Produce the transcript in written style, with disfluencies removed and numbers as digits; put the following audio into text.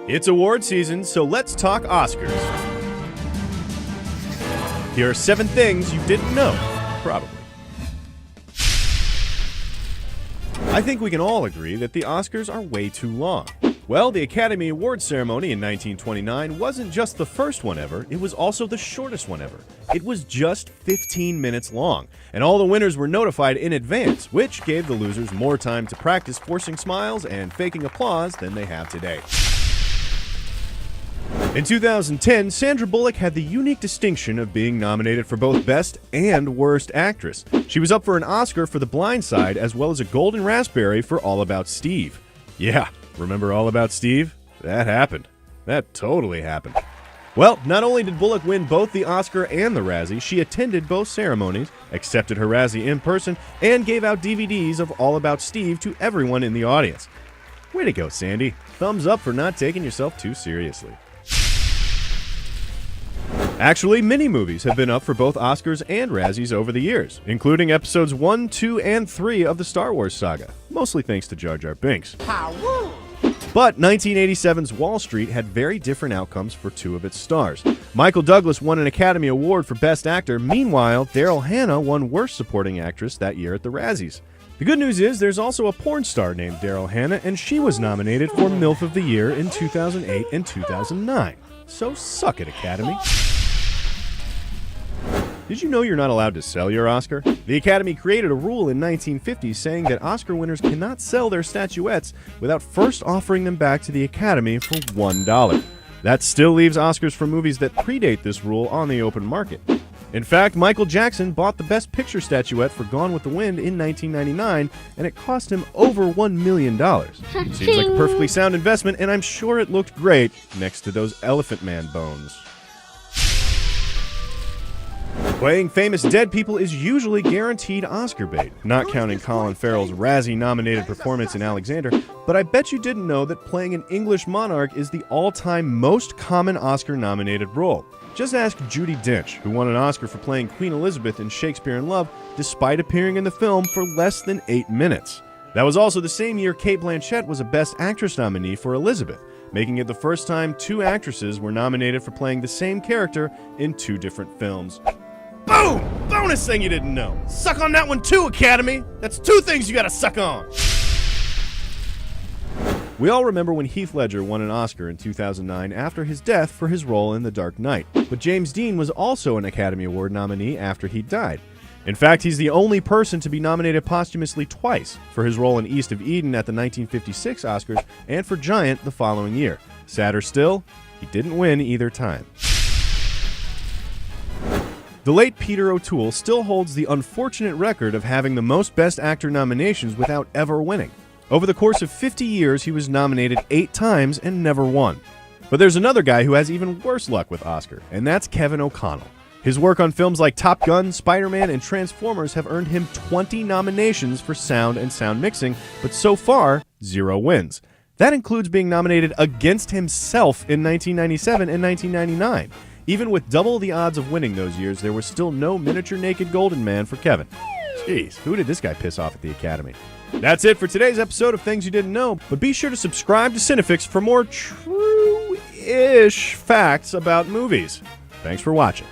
It's award season, so let's talk Oscars. Here are 7 things you didn't know, probably. I think we can all agree that the Oscars are way too long. Well, the Academy Awards ceremony in 1929 wasn't just the first one ever, it was also the shortest one ever. It was just 15 minutes long, and all the winners were notified in advance, which gave the losers more time to practice forcing smiles and faking applause than they have today. In 2010, Sandra Bullock had the unique distinction of being nominated for both Best and Worst Actress. She was up for an Oscar for The Blind Side, as well as a Golden Raspberry for All About Steve. Yeah, remember All About Steve? That happened. That totally happened. Well, not only did Bullock win both the Oscar and the Razzie, she attended both ceremonies, accepted her Razzie in person, and gave out DVDs of All About Steve to everyone in the audience. Way to go, Sandy. Thumbs up for not taking yourself too seriously. Actually, mini-movies have been up for both Oscars and Razzies over the years, including episodes 1, 2, and 3 of the Star Wars saga, mostly thanks to Jar Jar Binks. But 1987's Wall Street had very different outcomes for 2 of its stars. Michael Douglas won an Academy Award for Best Actor. Meanwhile, Daryl Hannah won Worst Supporting Actress that year at the Razzies. The good news is there's also a porn star named Daryl Hannah, and she was nominated for MILF of the Year in 2008 and 2009. So suck it, Academy. Did you know you're not allowed to sell your Oscar? The Academy created a rule in 1950 saying that Oscar winners cannot sell their statuettes without first offering them back to the Academy for $1. That still leaves Oscars for movies that predate this rule on the open market. In fact, Michael Jackson bought the Best Picture statuette for Gone with the Wind in 1999, and it cost him over $1 million. Seems like a perfectly sound investment, and I'm sure it looked great next to those Elephant Man bones. Playing famous dead people is usually guaranteed Oscar bait, not counting Colin Farrell's Razzie-nominated performance in Alexander, but I bet you didn't know that playing an English monarch is the all-time most common Oscar-nominated role. Just ask Judi Dench, who won an Oscar for playing Queen Elizabeth in Shakespeare in Love, despite appearing in the film for less than 8 minutes. That was also the same year Cate Blanchett was a Best Actress nominee for Elizabeth, making it the first time 2 actresses were nominated for playing the same character in 2 different films. Boom! Bonus thing you didn't know. Suck on that one too, Academy. That's 2 things you gotta suck on. We all remember when Heath Ledger won an Oscar in 2009 after his death for his role in The Dark Knight. But James Dean was also an Academy Award nominee after he died. In fact, he's the only person to be nominated posthumously twice, for his role in East of Eden at the 1956 Oscars and for Giant the following year. Sadder still, he didn't win either time. The late Peter O'Toole still holds the unfortunate record of having the most Best Actor nominations without ever winning. Over the course of 50 years, he was nominated 8 times and never won. But there's another guy who has even worse luck with Oscar, and that's Kevin O'Connell. His work on films like Top Gun, Spider-Man, and Transformers have earned him 20 nominations for sound and sound mixing, but so far, 0 wins. That includes being nominated against himself in 1997 and 1999. Even with double the odds of winning those years, there was still no miniature naked golden man for Kevin. Jeez, who did this guy piss off at the Academy? That's it for today's episode of Things You Didn't Know, but be sure to subscribe to Cinefix for more true-ish facts about movies. Thanks for watching.